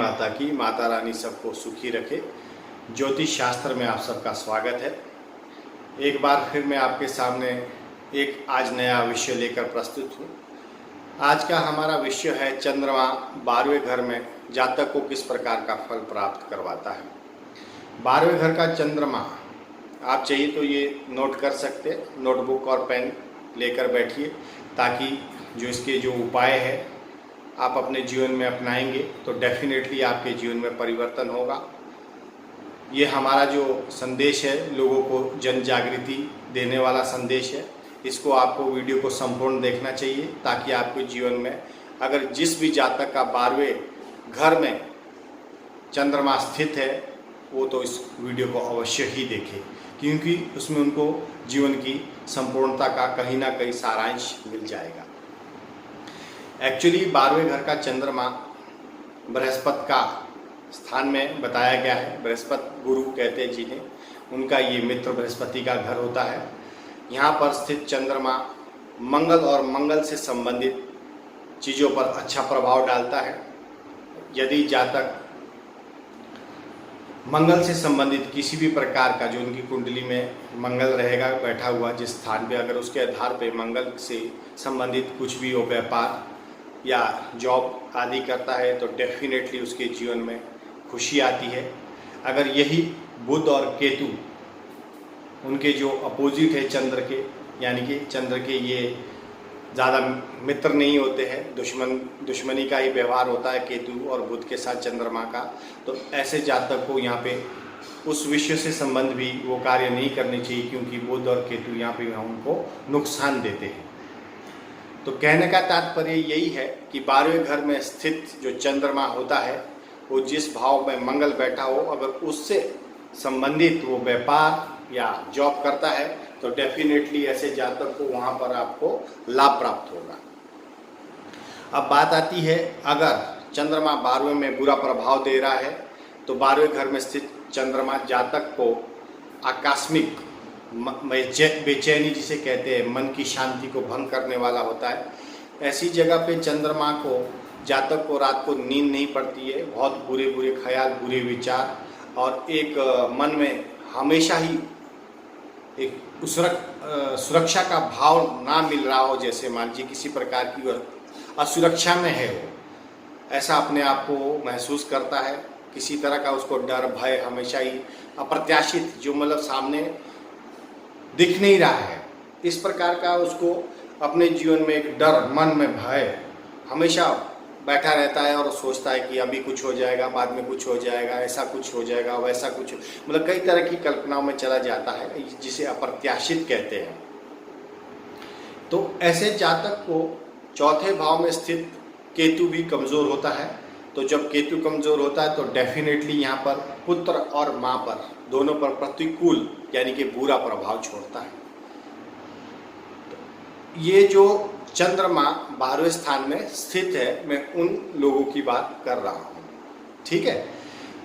माता की। माता रानी सबको सुखी रखे। ज्योतिष शास्त्र में आप सबका स्वागत है। एक बार फिर मैं आपके सामने एक आज नया विषय लेकर प्रस्तुत हूँ। आज का हमारा विषय है चंद्रमा 12वें घर में जातक को किस प्रकार का फल प्राप्त करवाता है। 12वें घर का चंद्रमा आप चाहिए तो ये नोट कर सकते हैं, नोटबुक और पेन लेकर बैठिए, ताकि जो इसके जो उपाय है आप अपने जीवन में अपनाएंगे तो डेफिनेटली आपके जीवन में परिवर्तन होगा। ये हमारा जो संदेश है लोगों को जन जागृति देने वाला संदेश है। इसको आपको वीडियो को संपूर्ण देखना चाहिए, ताकि आपके जीवन में अगर जिस भी जातक का 12वें घर में चंद्रमा स्थित है वो तो इस वीडियो को अवश्य ही देखे, क्योंकि उसमें उनको जीवन की संपूर्णता का कहीं ना कहीं सारांश मिल जाएगा। एक्चुअली 12वें घर का चंद्रमा बृहस्पति का स्थान में बताया गया है। बृहस्पति गुरु कहते हैं जिन्हें, उनका ये मित्र बृहस्पति का घर होता है। यहाँ पर स्थित चंद्रमा मंगल और मंगल से संबंधित चीज़ों पर अच्छा प्रभाव डालता है। यदि जातक मंगल से संबंधित किसी भी प्रकार का जो उनकी कुंडली में मंगल रहेगा बैठा हुआ जिस स्थान पे, अगर उसके आधार पे मंगल से संबंधित कुछ भी वो व्यापार या जॉब आदि करता है तो डेफिनेटली उसके जीवन में खुशी आती है। अगर यही बुध और केतु उनके जो अपोजिट है चंद्र के, यानी कि चंद्र के ये ज़्यादा मित्र नहीं होते हैं, दुश्मनी का ही व्यवहार होता है केतु और बुध के साथ चंद्रमा का, तो ऐसे जातक को यहाँ पे उस विषय से संबंध भी वो कार्य नहीं करने चाहिए, क्योंकि बुध और केतु यहाँ पे उनको नुकसान देते हैं। तो कहने का तात्पर्य यही है कि 12वें घर में स्थित जो चंद्रमा होता है वो जिस भाव में मंगल बैठा हो, अगर उससे संबंधित वो व्यापार या जॉब करता है तो डेफिनेटली ऐसे जातक को वहाँ पर आपको लाभ प्राप्त होगा। अब बात आती है, अगर चंद्रमा 12वें में बुरा प्रभाव दे रहा है तो 12वें घर में स्थित चंद्रमा जातक को आकस्मिक बेचैनी जिसे कहते हैं, मन की शांति को भंग करने वाला होता है। ऐसी जगह पे चंद्रमा को जातक को रात को नींद नहीं पड़ती है, बहुत बुरे बुरे ख्याल, बुरे विचार, और एक मन में हमेशा ही एक सुरक्षा का भाव ना मिल रहा हो, जैसे मान लीजिए किसी प्रकार की असुरक्षा में है वो, ऐसा अपने आप को महसूस करता है। किसी तरह का उसको डर भय हमेशा ही अप्रत्याशित, जो मतलब सामने दिख नहीं रहा है, इस प्रकार का उसको अपने जीवन में एक डर, मन में भय हमेशा बैठा रहता है और सोचता है कि अभी कुछ हो जाएगा, बाद में कुछ हो जाएगा, ऐसा कुछ हो जाएगा, वैसा कुछ, मतलब कई तरह की कल्पनाओं में चला जाता है, जिसे अप्रत्याशित कहते हैं। तो ऐसे जातक को चौथे भाव में स्थित केतु भी कमज़ोर होता है। तो जब केतु कमज़ोर होता है तो डेफिनेटली यहाँ पर पुत्र और माँ पर दोनों पर प्रतिकूल यानी कि बुरा प्रभाव छोड़ता है। ये जो चंद्रमा 12वें स्थान में स्थित है, मैं उन लोगों की बात कर रहा हूँ, ठीक है।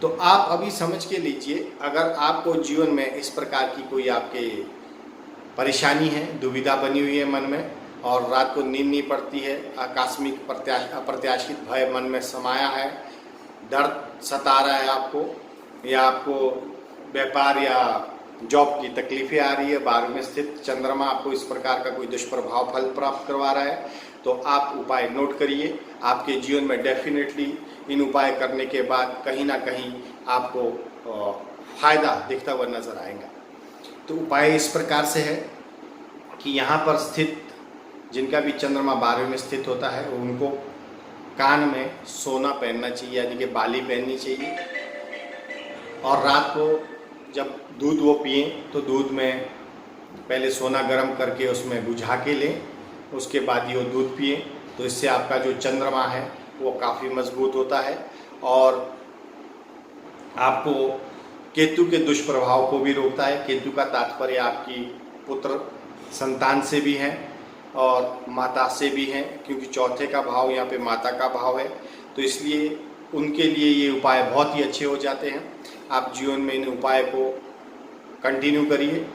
तो आप अभी समझ के लीजिए, अगर आपको जीवन में इस प्रकार की कोई आपके परेशानी है, दुविधा बनी हुई है मन में, और रात को नींद नहीं पड़ती है, आकस्मिक अप्रत्याशित भय मन में समाया है, डर सता रहा है आपको, या आपको व्यापार या जॉब की तकलीफें आ रही है, 12वें में स्थित चंद्रमा आपको इस प्रकार का कोई दुष्प्रभाव फल प्राप्त करवा रहा है, तो आप उपाय नोट करिए। आपके जीवन में डेफिनेटली इन उपाय करने के बाद कहीं ना कहीं आपको फायदा दिखता हुआ नजर आएगा। तो उपाय इस प्रकार से है कि यहाँ पर स्थित जिनका भी चंद्रमा 12वें में स्थित होता है उनको कान में सोना पहनना चाहिए, यानी कि बाली पहननी चाहिए, और रात को जब दूध वो पिए तो दूध में पहले सोना गर्म करके उसमें बुझा के लें, उसके बाद ये दूध पिए, तो इससे आपका जो चंद्रमा है वो काफ़ी मजबूत होता है, और आपको केतु के दुष्प्रभाव को भी रोकता है। केतु का तात्पर्य आपकी पुत्र संतान से भी है और माता से भी है, क्योंकि चौथे का भाव यहाँ पे माता का भाव है, तो इसलिए उनके लिए ये उपाय बहुत ही अच्छे हो जाते हैं। आप जीवन में इन उपाय को कंटिन्यू करिए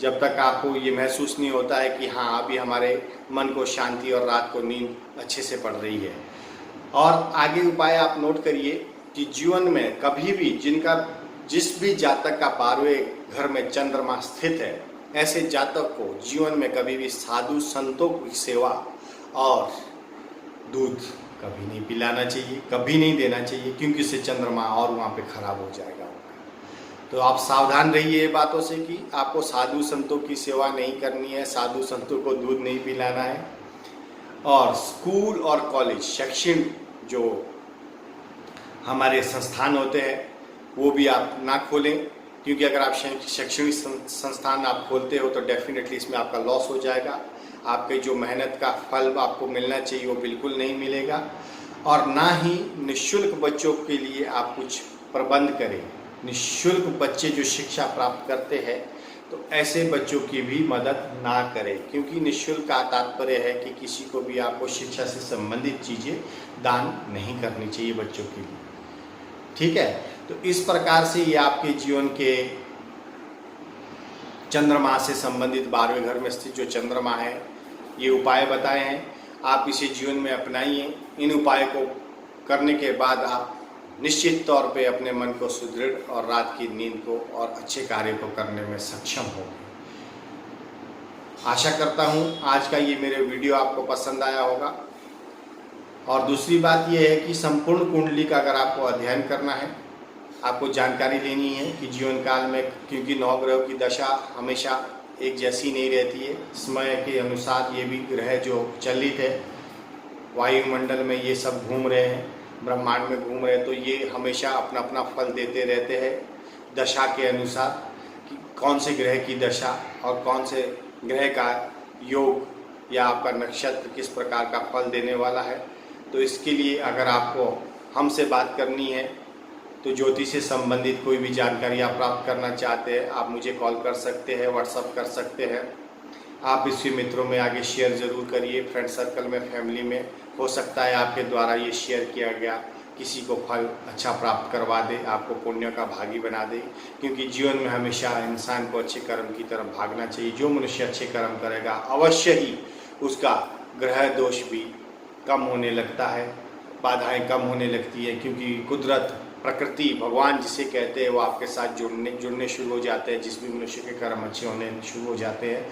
जब तक आपको ये महसूस नहीं होता है कि हाँ अभी हमारे मन को शांति और रात को नींद अच्छे से पड़ रही है। और आगे उपाय आप नोट करिए, कि जीवन में कभी भी जिस भी जातक का 12वें घर में चंद्रमा स्थित है, ऐसे जातक को जीवन में कभी भी साधु संतों की सेवा और दूध कभी नहीं पिलाना चाहिए, कभी नहीं देना चाहिए, क्योंकि इससे चंद्रमा और वहाँ पे खराब हो जाएगा। तो आप सावधान रहिए ये बातों से कि आपको साधु संतों की सेवा नहीं करनी है, साधु संतों को दूध नहीं पिलाना है। और स्कूल और कॉलेज, शैक्षणिक जो हमारे संस्थान होते हैं वो भी आप ना खोलें, क्योंकि अगर आप शैक्षणिक संस्थान आप खोलते हो तो डेफिनेटली इसमें आपका लॉस हो जाएगा। आपके जो मेहनत का फल आपको मिलना चाहिए वो बिल्कुल नहीं मिलेगा। और ना ही निःशुल्क बच्चों के लिए आप कुछ प्रबंध करें। निःशुल्क बच्चे जो शिक्षा प्राप्त करते हैं तो ऐसे बच्चों की भी मदद ना करें, क्योंकि निःशुल्क का तात्पर्य है कि किसी को भी आपको शिक्षा से संबंधित चीज़ें दान नहीं करनी चाहिए बच्चों के लिए। ठीक है, तो इस प्रकार से ये आपके जीवन के चंद्रमा से संबंधित 12वें घर में स्थित जो चंद्रमा है, ये उपाय बताए हैं, आप इसे जीवन में अपनाइए। इन उपाय को करने के बाद आप निश्चित तौर पे अपने मन को सुदृढ़ और रात की नींद को और अच्छे कार्य को करने में सक्षम होंगे। आशा करता हूँ आज का ये मेरे वीडियो आपको पसंद आया होगा। और दूसरी बात यह है कि संपूर्ण कुंडली का अगर आपको अध्ययन करना है, आपको जानकारी लेनी है कि जीवन काल में, क्योंकि 9 ग्रहों की दशा हमेशा एक जैसी नहीं रहती है, समय के अनुसार ये भी ग्रह जो चलित है वायुमंडल में, ये सब घूम रहे हैं, ब्रह्मांड में घूम रहे हैं, तो ये हमेशा अपना अपना फल देते रहते हैं दशा के अनुसार कि कौन से ग्रह की दशा और कौन से ग्रह का योग या आपका नक्षत्र किस प्रकार का फल देने वाला है। तो इसके लिए अगर आपको हमसे बात करनी है तो ज्योतिष से संबंधित कोई भी जानकारी आप प्राप्त करना चाहते हैं, आप मुझे कॉल कर सकते हैं, व्हाट्सअप कर सकते हैं। आप इसके मित्रों में आगे शेयर ज़रूर करिए, फ्रेंड सर्कल में, फैमिली में। हो सकता है आपके द्वारा ये शेयर किया गया किसी को फल अच्छा प्राप्त करवा दे, आपको पुण्य का भागी बना दे, क्योंकि जीवन में हमेशा इंसान को अच्छे कर्म की तरफ भागना चाहिए। जो मनुष्य अच्छे कर्म करेगा अवश्य ही उसका ग्रह दोष भी कम होने लगता है, बाधाएं कम होने लगती है, क्योंकि कुदरत, प्रकृति, भगवान जिसे कहते हैं वो आपके साथ जुड़ने शुरू हो जाते हैं जिस भी मनुष्य के कर्म अच्छे होने शुरू हो जाते हैं।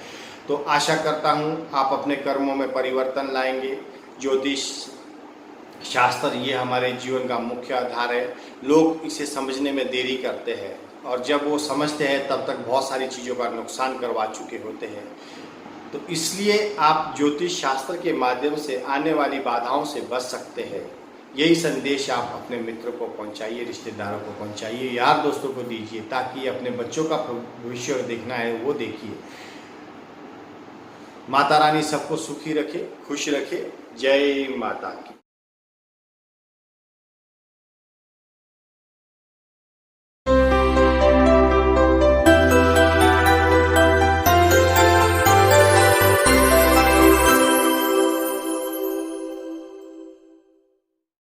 तो आशा करता हूँ आप अपने कर्मों में परिवर्तन लाएंगे। ज्योतिष शास्त्र ये हमारे जीवन का मुख्य आधार है। लोग इसे समझने में देरी करते हैं और जब वो समझते हैं तब तक बहुत सारी चीज़ों का नुकसान करवा चुके होते हैं। तो इसलिए आप ज्योतिष शास्त्र के माध्यम से आने वाली बाधाओं से बच सकते हैं। यही संदेश आप अपने मित्रों को पहुंचाइए, रिश्तेदारों को पहुंचाइए, यार दोस्तों को दीजिए, ताकि अपने बच्चों का भविष्य देखना है वो देखिए। माता रानी सबको सुखी रखे, खुश रखे। जय माता की।